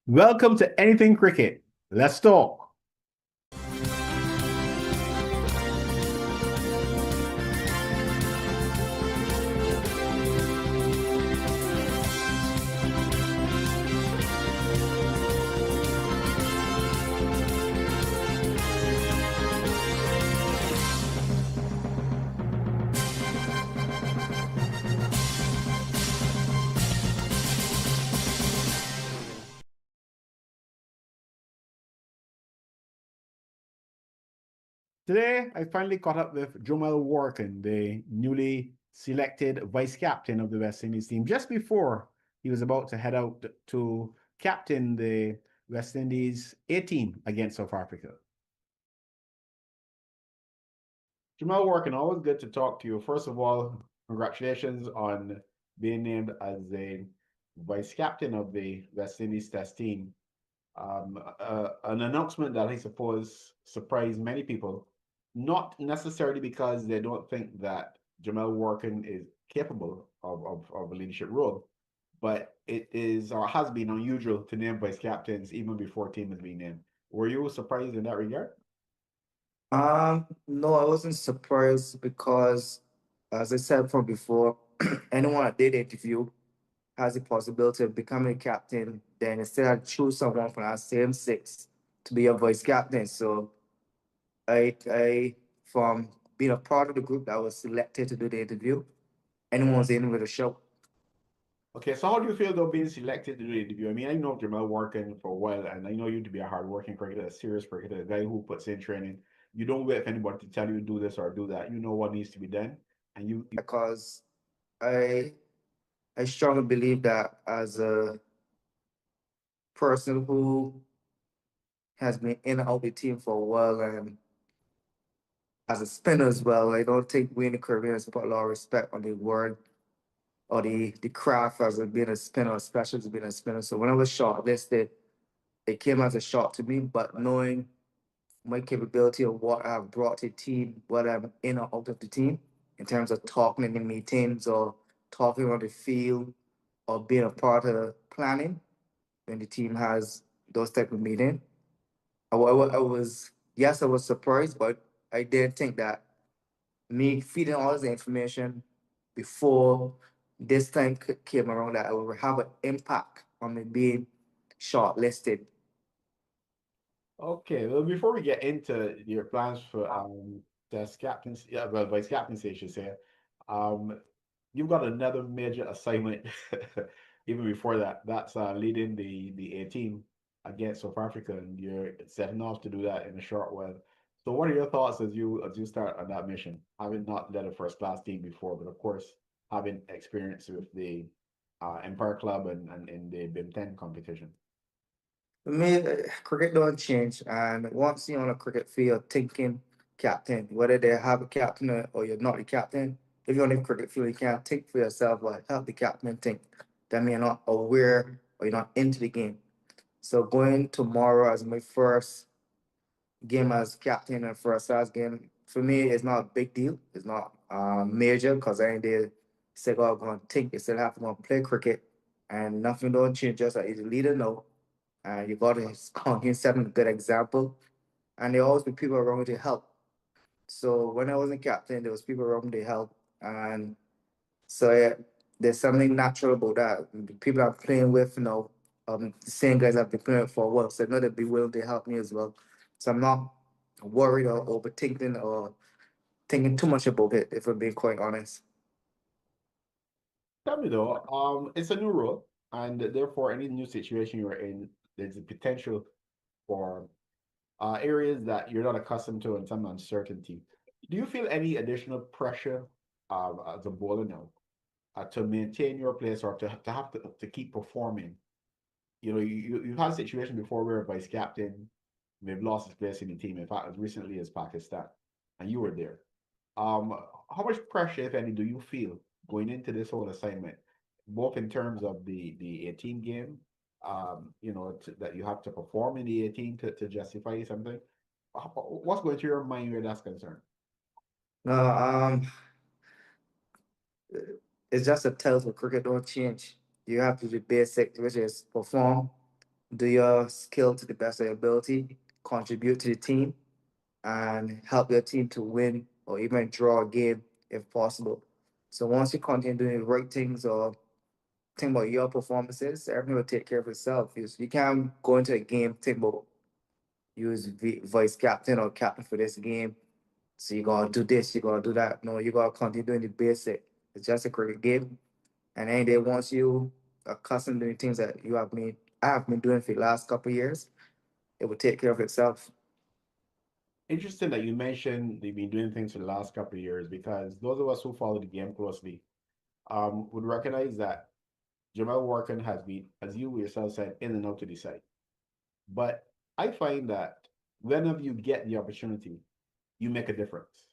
Welcome to Anything Cricket. Let's talk. Today, I finally caught up with Jomel Warrican, the newly selected vice captain of the West Indies team, just before he was about to head out to captain the West Indies A team against South Africa. Jomel Warrican, always good to talk to you. First of all, congratulations on being named as the vice captain of the West Indies Test team. An announcement that I suppose surprised many people, not necessarily because they don't think that Jomel Warrican is capable of a leadership role, but it is or has been unusual to name vice captains even before a team has been named. Were you surprised in that regard? No, I wasn't surprised because, as I said from before, anyone that did the interview has the possibility of becoming a captain. Then instead, I choose someone from our same six to be a vice captain. So from being a part of the group that was selected to do the interview, anyone's in with a show. Okay, so how do you feel though being selected to do the interview? I mean, I know Jamal working for a while, and I know you to be a hardworking cricketer, a serious cricketer, a guy who puts in training. You don't wait for anybody to tell you do this or do that. You know what needs to be done, and you Because I I strongly believe that as a person who has been in and out of the team for a while and as a spinner as well, I don't think we in the Caribbean has put a lot of respect on the word or the craft as of being a spinner, especially as being a spinner. So when I was shortlisted, it came as a shock to me, but knowing my capability of what I've brought to the team, what I'm in or out of the team, in terms of talking in the meetings or talking on the field or being a part of planning when the team has those type of meeting. I was, yes, I was surprised, but I didn't think that me feeding all this information before this time came around that it will have an impact on me being shortlisted. okay. Well, before we get into your plans for the captain's, yeah, well, vice captaincy, I should say, um, you've got another major assignment even before that. That's leading the A team against South Africa, and you're setting off to do that in a short while. So, what are your thoughts as you start on that mission, having not led a first class team before, but of course having experience with the Empire Club and in the BIM 10 competition? For me, cricket don't change, and once you're on a cricket field, thinking captain, whether they have a captain or you're not the captain, if you're on the cricket field, you can't think for yourself or help the captain think. That means you're not aware or you're not into the game. So going tomorrow as my first game as captain and first class game for me is not a big deal. It's not major because I ain't there say oh I'm gonna think you still have to go and play cricket and nothing don't change just like the leader know. And you gotta set a good example. And there always be people around to help. So when I wasn't captain, there was people around to help. And so yeah, there's something natural about that. The people I'm playing with, the same guys I've been playing with for a while, so I know they'll be willing to help me as well. So I'm not worried or overthinking or thinking too much about it, if I'm being quite honest. Tell me though, it's a new role, and therefore any new situation you're in, there's a potential for areas that you're not accustomed to and some uncertainty. Do you feel any additional pressure as a bowler now to maintain your place or to have to keep performing? You know, you've had a situation before where a vice captain may have lost his place in the team, in fact, as recently as Pakistan, and you were there. Um, how much pressure, if any, do you feel going into this whole assignment, both in terms of the 18 game, that you have to perform in the 18 to justify something? What's going through your mind where that's concerned? No, it's just a tell for cricket don't change. You have to do basic, which is perform, do your skill to the best of your ability, contribute to the team, and help your team to win or even draw a game if possible. So once you continue doing the right things or think about your performances, everything will take care of itself. You can't go into a game think about you as vice captain or captain for this game. So you gotta do this, you gotta do that. No, you gotta continue doing the basic. It's just a cricket game. And any day once you accustomed to the things that I have been doing for the last couple of years, it will take care of itself. Interesting that you mentioned they've been doing things for the last couple of years because those of us who follow the game closely would recognize that Jomel Warrican has been, as you yourself said, in and out to the side. But I find that whenever you get the opportunity, you make a difference.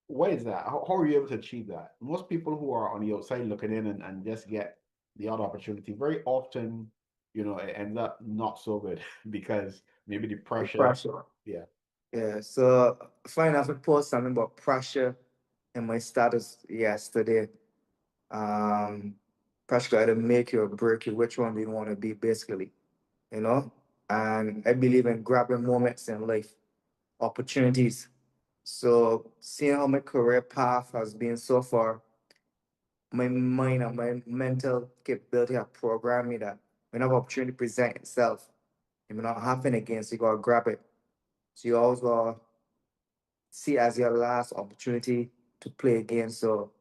Why is that? How are you able to achieve that? Most people who are on the outside looking in and just get the odd opportunity, very often, it ends up not so good because maybe the The pressure, pressure. yeah. Yeah. So funny enough, I post something about pressure in my status yesterday. Um, Pressure either make you or break you. Which one do you want to be, basically? You know. And I believe in grabbing moments in life, opportunities. So seeing how my career path has been so far, my mind and my mental capability have programmed me that whenever opportunity present itself, it may not happen again, so you gotta grab it. So you always gotta see it as your last opportunity to play again. So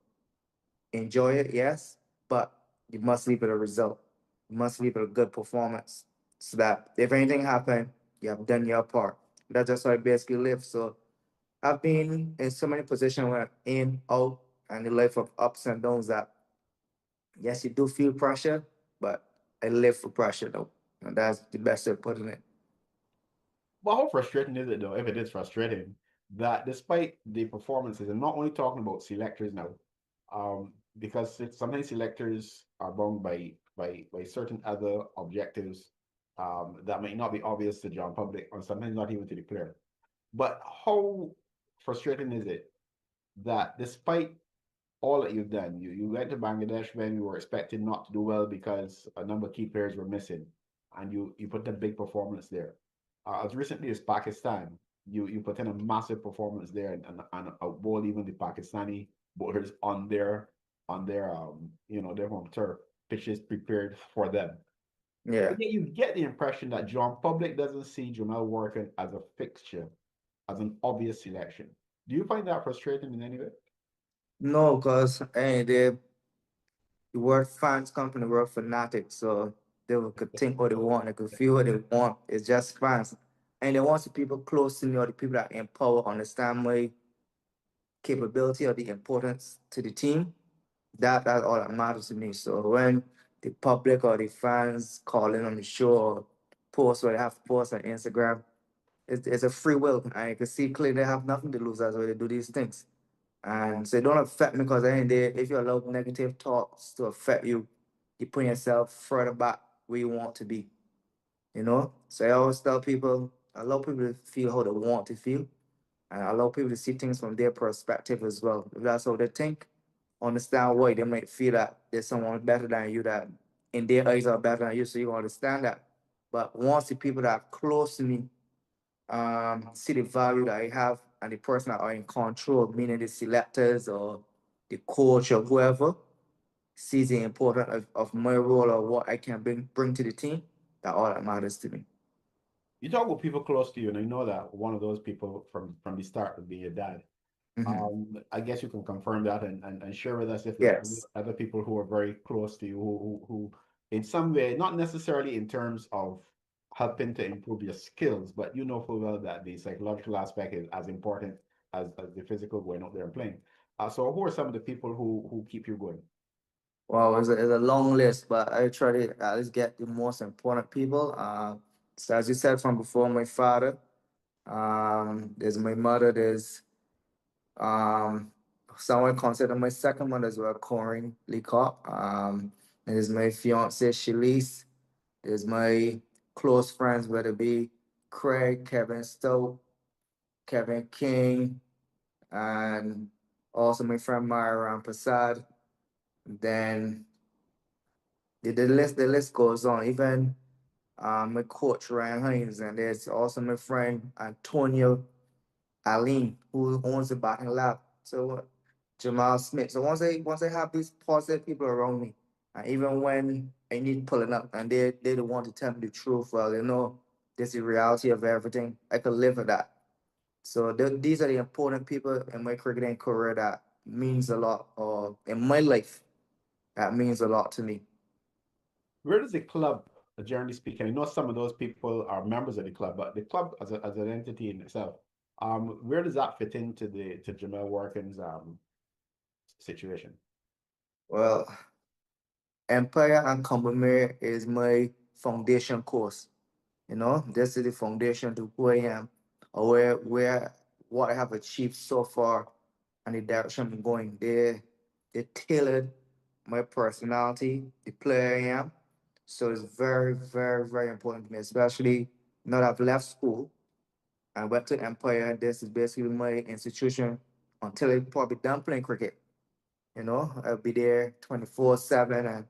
enjoy it, yes, but you must leave it a result. You must leave it a good performance so that if anything happen, you have done your part. That's just how I basically live. So I've been in so many positions where I'm in, out, and the life of ups and downs that yes, you do feel pressure, but I live for pressure though. And that's the best way of putting it. But how frustrating is it though, if it is frustrating, that despite the performances, and not only talking about selectors now, because sometimes selectors are bound by certain other objectives that might not be obvious to the general public, or sometimes not even to the player. But how frustrating is it that despite all that you've done, you went to Bangladesh when you were expected not to do well because a number of key players were missing, and you put a big performance there. As recently as Pakistan, you put in a massive performance there and outbowled even the Pakistani bowlers on their home turf, pitches prepared for them. Yeah. But yet you get the impression that John Public doesn't see Jomel Warrican as a fixture, as an obvious selection. Do you find that frustrating in any way? No, because hey, the word fans come from the word fanatic, so could think what they want, they could feel what they want. It's just fans. And they want the people close to me or the people that empower understand my capability or the importance to the team. That's all that matters to me. So when the public or the fans call in on the show or post what they have to post on Instagram, it's a free will. And you can see clearly they have nothing to lose. That's why they do these things. And so it don't affect me because at the end of the day, if you allow negative thoughts to affect you, you put yourself further back where you want to be. You know? So I always tell people, allow people to feel how they want to feel and allow people to see things from their perspective as well. If that's how they think, understand why they might feel that there's someone better than you that in their eyes are better than you, so you understand that. But once the people that are close to me see the value that I have and the person that are in control, meaning the selectors or the coach or whoever, sees the importance of my role or what I can bring to the team, that all that matters to me. You talk with people close to you, and I know that one of those people from the start would be your dad. Hmm. I guess you can confirm that and share with us if there are Yes. other people who are very close to you who in some way, not necessarily in terms of helping to improve your skills, but you know full well that the psychological aspect is as important as the physical going out there and playing. So who are some of the people who keep you going? Well, it's a long list, but I try to at least get the most important people. So as you said from before, my father, there's my mother, there's um, someone considered my second mother as well, Corinne Leacock. There's my fiance, Shalise. There's my close friends, whether it be Craig, Kevin Stowe, Kevin King, and also my friend Myra Prasad. Then the list goes on. Even My coach Ryan Hines, and there's also my friend Antonio Aline, who owns the batting lab. So Jamal Smith. So once I have these positive people around me, and even when I need pulling up, and they don't want to tell me the truth, well, this is the reality of everything. I can live with that. So these are the important people in my cricketing career that means a lot, or in my life that means a lot to me. Where does the club, generally speaking, I know some of those people are members of the club, but the club as an entity in itself, where does that fit into the to Jomel Warrican's situation? Well, Empire and Combermere is my foundation course. This is the foundation to who I am, or where what I have achieved so far, and the direction I'm going. They tailored my personality, the player I am. So it's very, very, very important to me, especially now that I've left school and went to Empire. This is basically my institution until I probably done playing cricket. I'll be there 24/7, and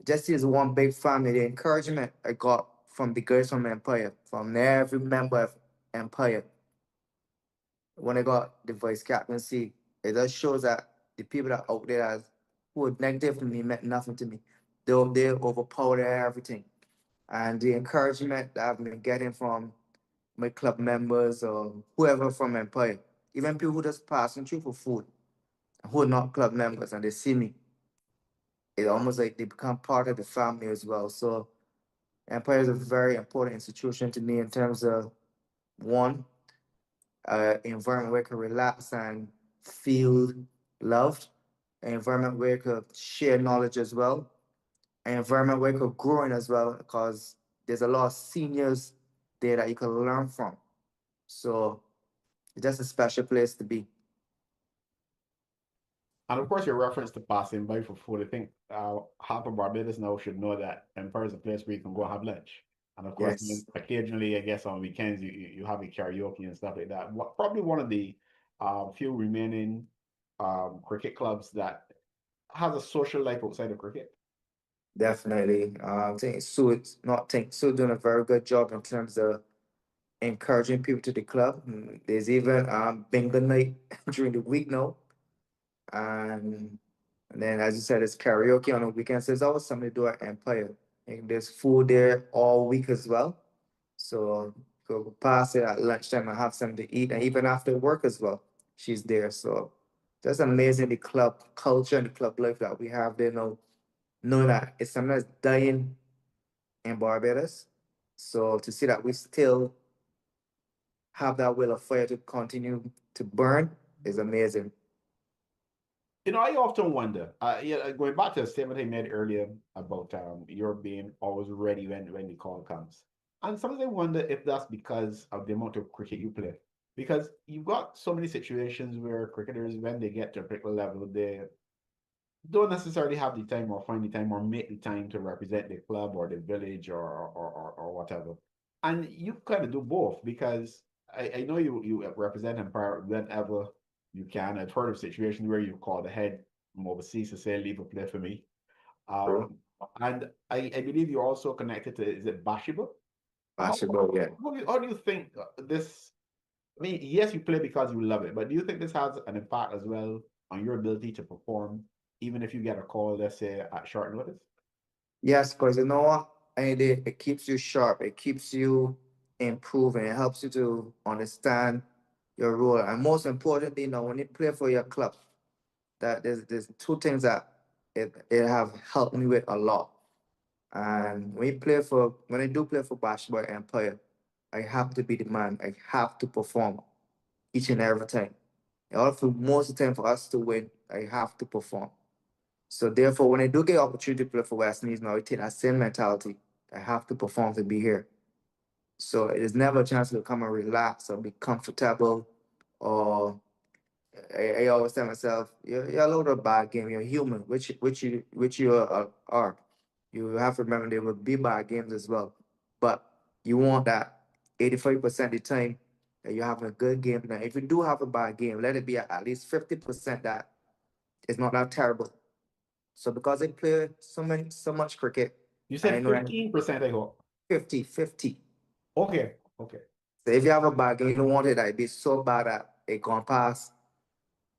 just is one big family. The encouragement I got from the girls from Empire, from every member of Empire, when I got the vice captaincy, it just shows that the people that out there who were negative to me meant nothing to me. They overpowered everything. And the encouragement that I've been getting from my club members or whoever from Empire, even people who just passing through for food, who are not club members and they see me, it's almost like they become part of the family as well. So Empire is a very important institution to me in terms of one, environment where I can relax and feel loved, an environment where I could share knowledge as well, an environment where I could grow in as well, because there's a lot of seniors there that you can learn from. So it's just a special place to be. And of course, your reference to passing by for food, I think half of Barbados now should know that Empire is a place where you can go have lunch. And of course, Yes, occasionally, I guess on weekends, you have a karaoke and stuff like that. Probably one of the few remaining cricket clubs that has a social life outside of cricket. definitely. I think Sue doing a very good job in terms of encouraging people to the club. There's even bingo night during the week now. And, and then, as you said, it's karaoke on the weekends. There's always something to do at Empire. And there's food there all week as well. So go past it at lunchtime and have something to eat. And even after work as well, she's there. So that's amazing, the club culture and the club life that we have there now. Knowing that it's something that's dying in Barbados. So to see that we still have that will of fire to continue to burn is amazing. I often wonder, yeah, going back to the statement I made earlier about your being always ready when the call comes. And sometimes I wonder if that's because of the amount of cricket you play. Because you've got so many situations where cricketers, when they get to a particular level, they don't necessarily have the time or find the time or make the time to represent the club or the village or whatever. And you kind of do both because I know you represent Empire whenever you can. I've heard of situations where you call the head from overseas to say, leave a play for me. True. Um, and I believe you're also connected to, is it Bashiba? How, Basketball, yeah. how do you think this? I mean, yes, you play because you love it, but do you think this has an impact as well on your ability to perform, even if you get a call, let's say, at short notice? Yes, because you know what? And it keeps you sharp. It keeps you improving. It helps you to understand your role. And most importantly, when you play for your club, that there's two things that it have helped me with a lot. And when I do play for Basketball Empire, I have to be the man. I have to perform each and every time. In order for most of the time for us to win, I have to perform. So therefore, when I do get opportunity to play for West Indies now, I take that same mentality. I have to perform to be here. So it is never a chance to come and relax or be comfortable. Or I always tell myself, you're a little bad game. You're human, which you are. You have to remember there will be bad games as well, but you want that 85% of the time that you're having a good game. Now, if you do have a bad game, let it be at least 50% that it's not that terrible. So because I play so much cricket, You and I said know that 15%, I hope. 50-50. Okay, okay. So if you have a bad game, you don't want it to be so bad that it gone past,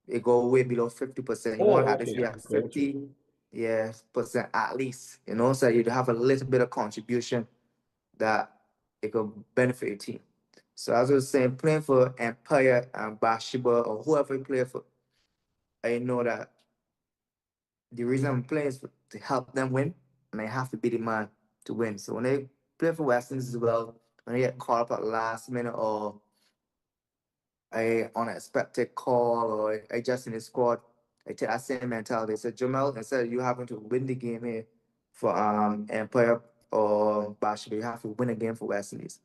it go way below 50%. You want Oh, at least okay, be I at got you. 50, yeah, percent at least, so you'd have a little bit of contribution that it could benefit your team. So as I was saying, playing for Empire and Bathsheba or whoever you play for, I know that the reason I'm playing is to help them win, and I have to be the man to win. So when they play for Westerns as well, when they get caught up at the last minute or a unexpected call or I just in the squad, I take that same mentality. So Jomel, instead of you having to win the game here for Empire or Bathsheba, you have to win a game for West Indies.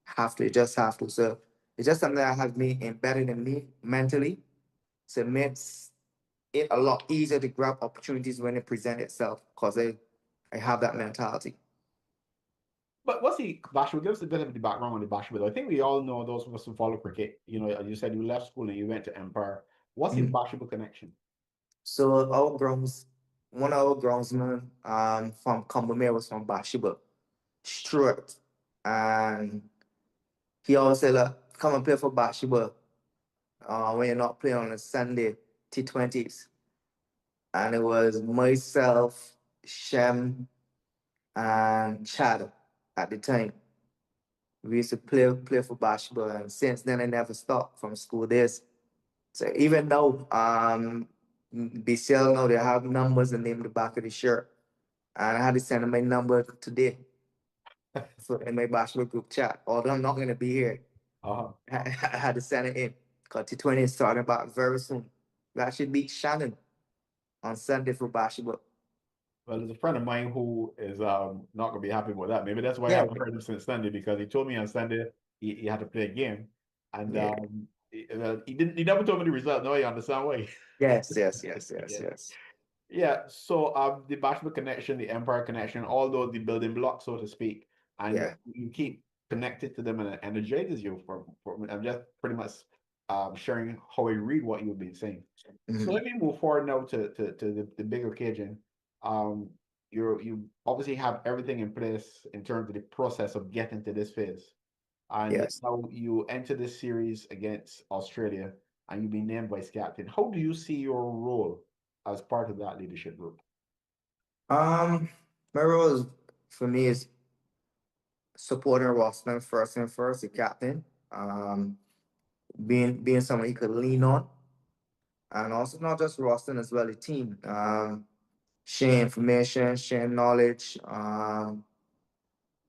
Have to, you just have to. So it's just something that has me embedded in me mentally. So it makes it a lot easier to grab opportunities when it present itself because I have that mentality. But what's the Bashwood? Give us a bit of the background on the Bashwood. I think we all know those of us who follow cricket. You know, you said you left school and you went to Empire. What's the Mhm. Bashwood connection? So one of our groundsmen from Cumbermere was from Bathsheba, Stuart. And he always said, look, come and play for Bathsheba when you're not playing on a Sunday, T20s. And it was myself, Shem, and Chad at the time. We used to play for basketball, and since then I never stopped from school days. So even though BCL now they have numbers and name in the back of the shirt, and I had to send them my number today for in my basketball group chat. Although I'm not gonna be here, Uh-huh. I had to send it in. Cause T20 is starting back very soon. We actually beat Shannon on Sunday for basketball. Well, there's a friend of mine who is not gonna be happy with that. Maybe that's why I Yeah, haven't heard him since Sunday because he told me on Sunday he had to play a game, and yeah. he never told me the result. No, you understand why? Yes, yes, yes, yes, Yeah. yes. Yeah, so the Bashford connection, the Empire connection, all those the building blocks, so to speak, and Yeah. you keep connected to them and it energizes you I'm just pretty much sharing how I read what you've been saying. So Mhm. let me move forward now to the big occasion. Um, you obviously have everything in place in terms of the process of getting to this phase. And Yes. now you enter this series against Australia and you've been named vice captain. How do you see your role as part of that leadership group? Um, my role is for me is supporting Rosman first, the captain. Being someone he could lean on, and also not just Roston as well, the team. Sharing information, sharing knowledge,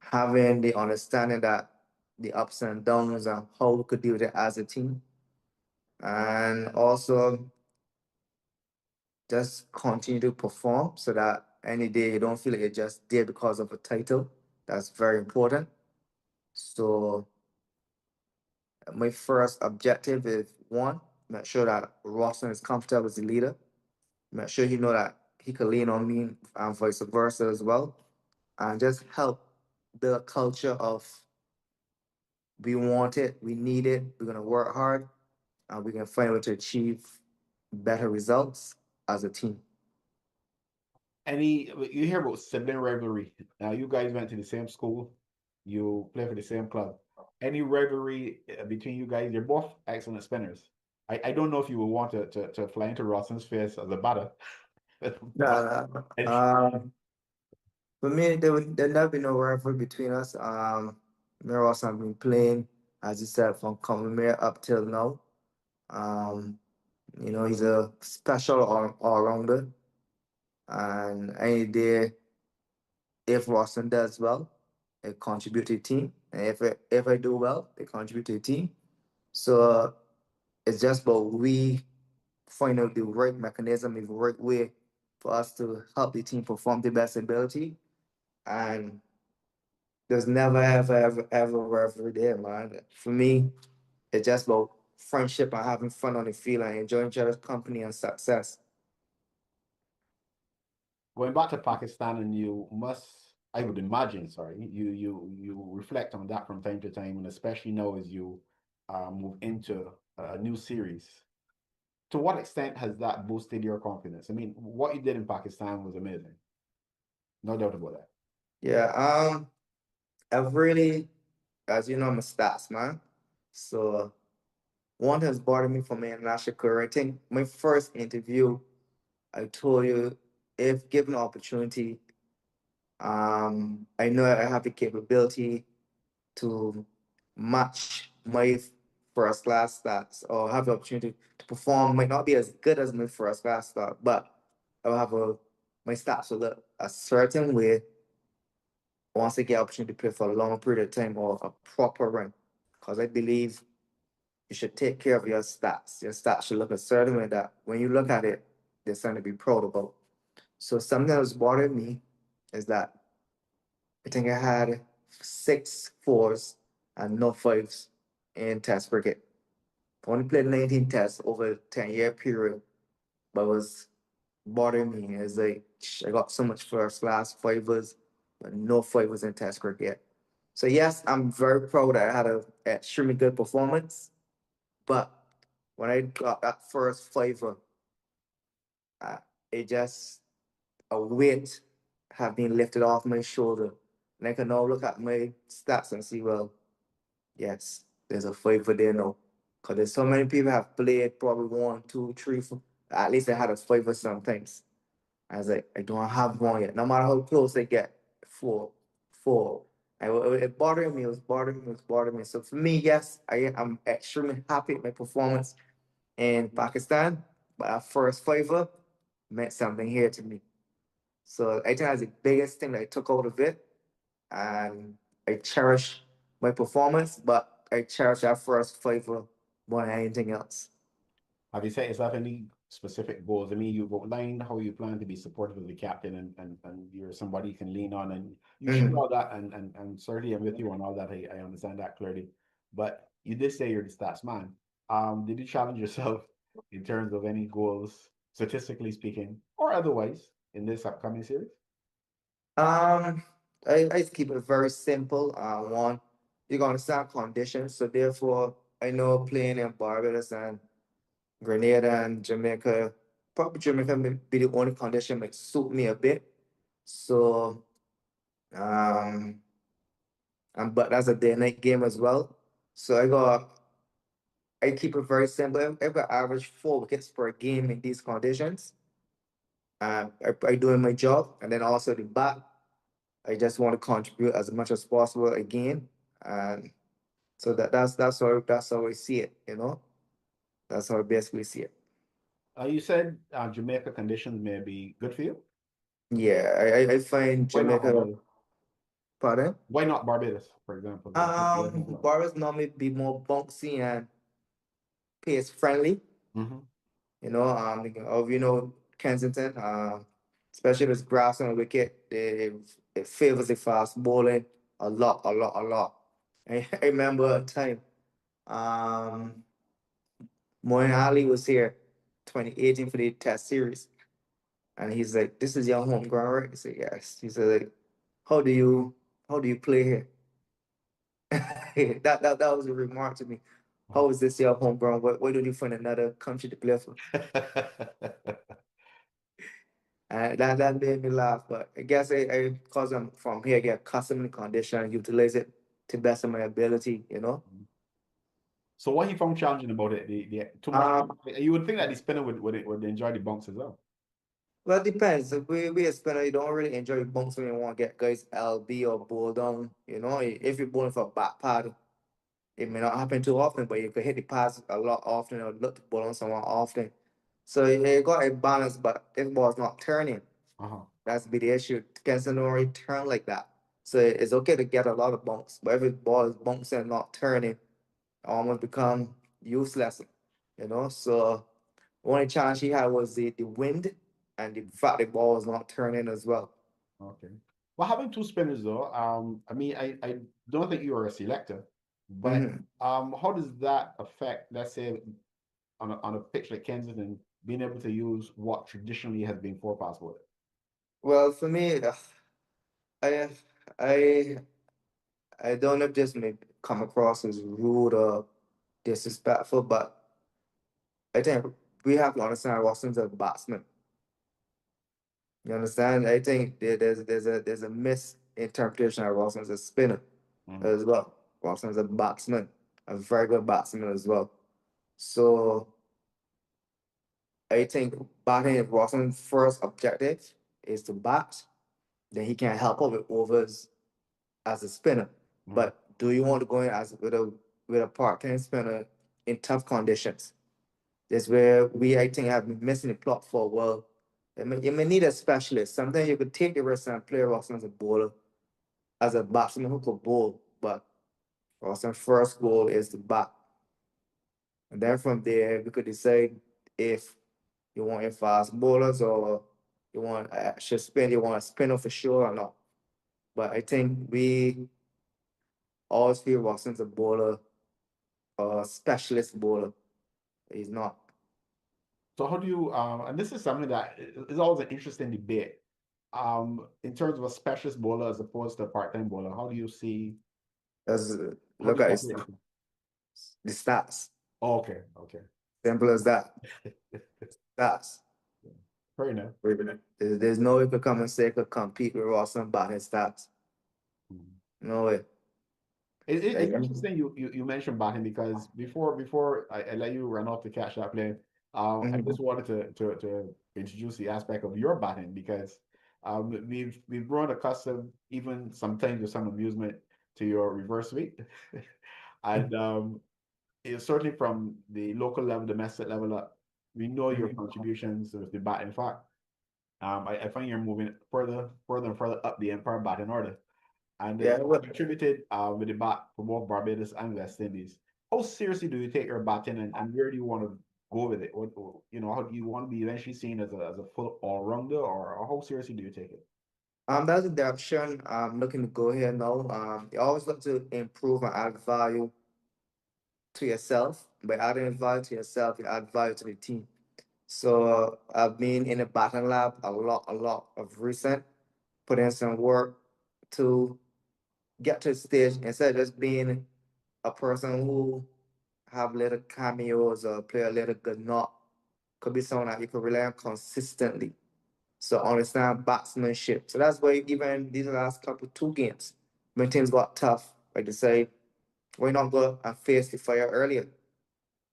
having the understanding that the ups and downs and how we could deal with it as a team, and also just continue to perform so that any day you don't feel like you're just there because of a title. That's very important. So my first objective is one, make sure that Roston is comfortable as a leader. Make sure he know that he can lean on me and vice versa as well. And just help build a culture of we want it, we need it, we're gonna work hard, and we can find a way to achieve better results as a team. Any you hear about sibling rivalry. Now you guys went to the same school, you play for the same club. Any rivalry between you guys? You're both excellent spinners. I don't know if you would want to fly into Rawson's face as a batter. But Nah, for me, there never been no rivalry between us. Me and Ross have been playing, as you said, from Commonwealth up till now. Um, he's a special all rounder, and any day if Roston does well, it contribute to the team. And if I do well, it contribute to the team. So it's just about we find out the right mechanism, the right way for us to help the team perform the best ability. And there's never, ever rivalry there, man. For me, it's just about friendship and having fun on the field and enjoying each other's company and success. going back to Pakistan, and you must, I would imagine, sorry, you reflect on that from time to time, and especially now as you move into a new series. To what extent has that boosted your confidence? I mean, what you did in Pakistan was amazing, no doubt about that. Yeah, I've really, as you know, I'm a stats man. So one has bothered me for my international career. I think my first interview, I told you, if given opportunity, I know I have the capability to match my first class stats or have the opportunity to perform. Might not be as good as my first class stat, but I'll have my stats will look a certain way once I get opportunity to play for a long period of time or a proper run. Because I believe you should take care of your stats. Your stats should look a certain way that when you look at it, there's something to be proud about. So something that was bothering me is that I think I had 6 4s and no 5s in test cricket. I only played 19 tests over a 10-year period, but was bothering me is like I got so much first class 5s, but no 5s in test cricket. So yes, I'm very proud that I had a extremely good performance, but when I got that first 5er, uh, it just a weight have been lifted off my shoulder. And I can now look at my stats and see, well, yes, there's a 5er there now. Because there's so many people have played probably 1 2 3 4. At least I had a 5er sometimes. I was like, I don't have one yet. No matter how close they get, 4. And it bothered me, it was bothering me, it was bothering me. So for me, yes, I'm extremely happy with my performance in Pakistan. But that first 5er meant something here to me. So I think that's the biggest thing that I took out of it. And I cherish my performance, but I cherish that first 5er more than anything else. Have you set yourself any specific goals? I mean, you've outlined how you plan to be supportive of the captain and you're somebody you can lean on and you share Mhm. all that and certainly I'm with you on all that. I understand that clearly. But you did say you're the stats man. Did you challenge yourself in terms of any goals, statistically speaking, or otherwise in this upcoming series? Um, I keep it very simple. One, you're gonna start conditions, so therefore I know playing in Barbados and Grenada and Jamaica, probably Jamaica may be the only condition that suit me a bit. So um, and but that's a day night game as well. So I keep it very simple. I got average 4 wickets per game in these conditions. I doing my job, and then also the bat. I just want to contribute as much as possible again, and so that's how I see it. That's how I basically see it. You said Jamaica conditions may be good for you. Yeah, I find Why not Jamaica. Barbados? Pardon? Why not Barbados, for example? Why not well? Bars normally be more bouncy and pace friendly. Hmm. Kensington, especially with grass on the wicket, it favors the fast bowling a lot, a lot, a lot. I remember a time, um, Moeen Ali was here 2018 for the test series. And he's like, "This is your home ground, right?" I said, "Yes." He said, like, "How do you how do you play here?" that was a remark to me. How is this your home ground? Why don't you find another country to play for? And that made me laugh. But I guess because I'm from here, I get accustomed to the condition and utilize it to best of my ability. So what he found challenging about it, the too much. Um, You would think that the spinner would enjoy the bounce as well. well, it depends. If we a spinner, you don't really enjoy bunks when you want to get guys LB or bowl down. If you're bowling for a back pad, it may not happen too often, but you could hit the pass a lot often or look to ball on someone often. So you got a balance, but if the ball's not turning, Uh-huh. that's be the issue. Cancel don't really turn like that. So it's okay to get a lot of bunks, but if the ball is bunks and not turning, it almost become useless. So only challenge he had was the wind and the fact the ball was not turning as well. Okay. Well, having two spinners though, I mean, I don't think you are a selector, but Hmm. how does that affect, let's say, on a pitch like Kensington, being able to use what traditionally has been four pass bowling? Well, for me, I I I don't know if this may come across as rude or disrespectful, but I think we have to understand Watson's a batsman. You understand? I think there's a misinterpretation of Watson's a spinner. Mhm. as well. Watson is a batsman, a very good batsman as well. So I think batting is Watson's first objective is to bat. Then he can help out with overs as a spinner. Mhm. But do you want to go in as with a part-time spinner in tough conditions? That's where we I think have been missing the plot for a while. You may need a specialist. Sometimes you could take the risk and play Watson as a bowler, as a batsman who could bowl, but Watson's first goal is to bat. And then from there we could decide if you want your fast bowlers or you want you want a spinner for sure or not. But I think we always feel Watson's a bowler, a specialist bowler. He's not. So how do you and this is something that is always an interesting debate. In terms of a specialist bowler as opposed to a part-time bowler, how do you see As how do look you at separate the two? the stats. Oh, okay, okay. Simple as that. Stats. Fair enough. There's no way to come and say could compete with Watson batting stats. Mhm. No way. It's Like, interesting you mentioned batting because before I let you run off to catch that play, I just mhm. wanted to introduce the aspect of your batting because we've grown accustomed even sometimes with some amusement to your reverse sweep, and it's certainly from the local level, domestic level up, we know your Mhm. contributions with the bat. In fact, I find you're moving further and further up the Empire batting order. And Yeah, you well, contributed with the bat for both Barbados and West Indies. How seriously do you take your batting and where do you want to go with it? How do you want to be eventually seen as a full all-rounder or how seriously do you take it? that's the direction I'm looking to go here now. You always look to improve and add value to yourself. By adding value to yourself, you add value to the team. So I've been in the batting lab a lot of recent, put in some work to get to the stage instead of just being a person who have little cameos or play a little good knock. Could be someone that you could rely on consistently. So understand batsmanship. So that's why even these last couple 2 games, when things got tough, like to say, why not go and face the fire earlier?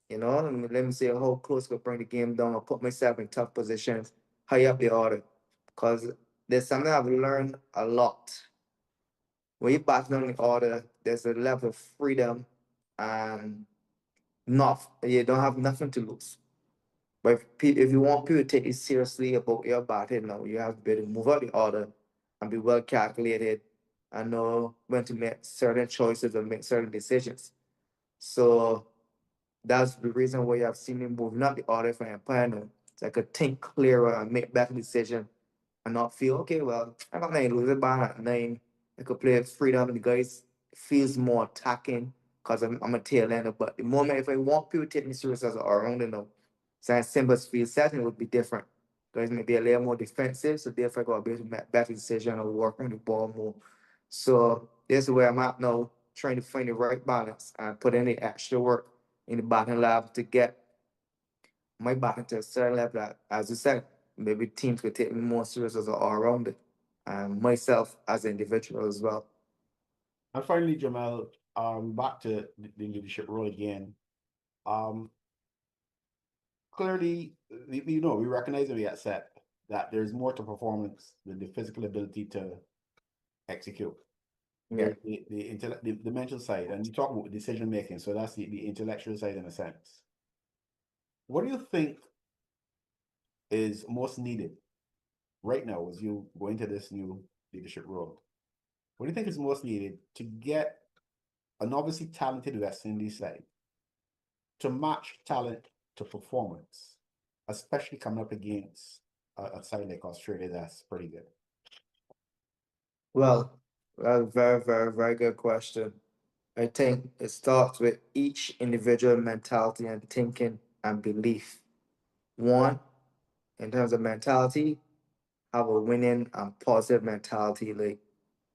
Let me see how close I could bring the game down or put myself in tough positions, high up the order. Because there's something I've learned a lot. When you bat down the order, there's a level of freedom and not you don't have nothing to lose. But if you want people to take it seriously about your batting now, you have to be able to move out the order and be well calculated and know when to make certain choices and make certain decisions. So that's the reason why you have seen me moving up the order for Empire. So I could think clearer and make better decisions and not feel, okay, well, I got 9 losing at 9. I could play freedom. The guys feels more attacking because I'm a tail ender. But the moment if I want people to take me serious as an all-rounder now, so Simba's field setting would be different. Guys may be a little more defensive, so therefore I got to be able to make better decision or work on the ball more. So this is where I'm at now, trying to find the right balance and put in the extra work in the batting lab to get my batting to a certain level that, as you said, maybe teams could take me more serious as an all-rounder and myself as an individual as well. And finally, Jamel, back to the leadership role again. Um, Clearly, we recognize and we accept that there's more to performance than the physical ability to execute. Yeah. There's the mental side, and you talk about decision making, so that's the intellectual side in a sense. What do you think is most needed right now as you go into this new leadership role? What do you think is most needed to get an obviously talented West Indies side to match talent to performance, especially coming up against a side like Australia that's pretty good? Well, that's a very, very, very good question. I think it starts with each individual mentality and thinking and belief. One, in terms of mentality, have a winning and positive mentality. Like,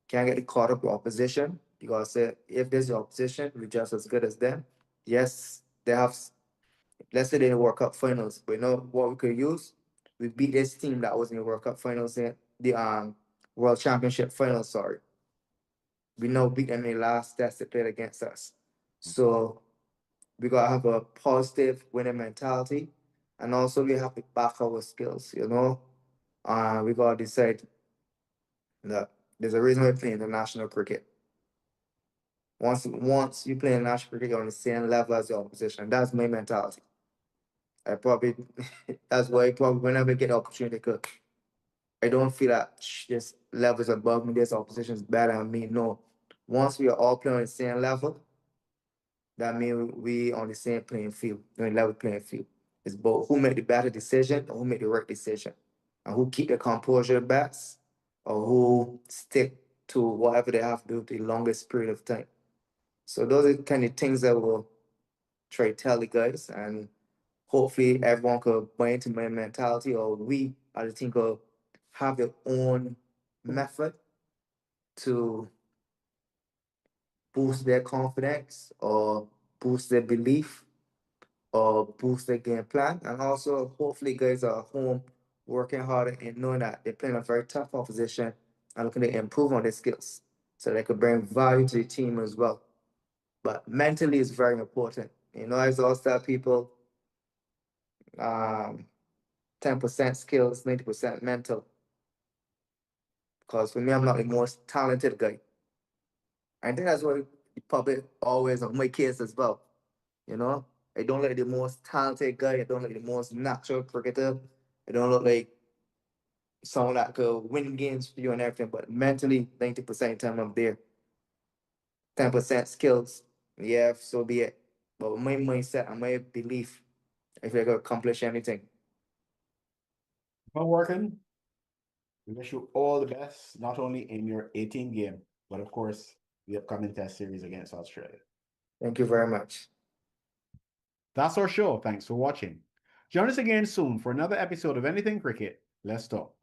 can't get caught up with opposition. You gotta say, if there's your opposition, we're just as good as them. Yes, they have, let's say they're in the World Cup finals, but you know what we could use? We beat this team that was in the World Cup finals, in the World Championship finals, sorry. We know beat them in the last test they played against us. So we gotta have a positive winning mentality, and also we have to back our skills. We gotta decide that there's a reason we're playing international cricket. Once you play international cricket, you're on the same level as your opposition. That's my mentality. I probably that's why I probably whenever I get the opportunity, cause I don't feel that this level is above me, this opposition is better than me. No. Once we are all playing on the same level, that means we on the same playing field, on the level playing field. It's both who make the better decision or who make the right decision. And who keep the composure best or who stick to whatever they have to do the longest period of time. So those are the kind of things that will try to tell the guys, and hopefully everyone could buy into my mentality, or we as a team could have their own method to boost their confidence or boost their belief or boost their game plan. And also hopefully guys are home working harder and knowing that they're playing a very tough opposition and looking to improve on their skills so they could bring value to the team as well. But mentally is very important. As I always tell people, um, 10% skills, 90% mental. Because for me, I'm not the most talented guy. I think that's what the public always on my case as well. You know, I don't look like the most talented guy. I don't look like the most natural cricketer. I don't look like someone that could win games for you and everything. But mentally, 90% of the time I'm there. 10% skills, yeah, so be it. But my mindset and my belief, if I could accomplish anything. Well, working. We wish you all the best, not only in your 18 game, but of course, the upcoming test series against Australia. Thank you very much. That's our show. Thanks for watching. Join us again soon for another episode of Anything Cricket. Let's talk.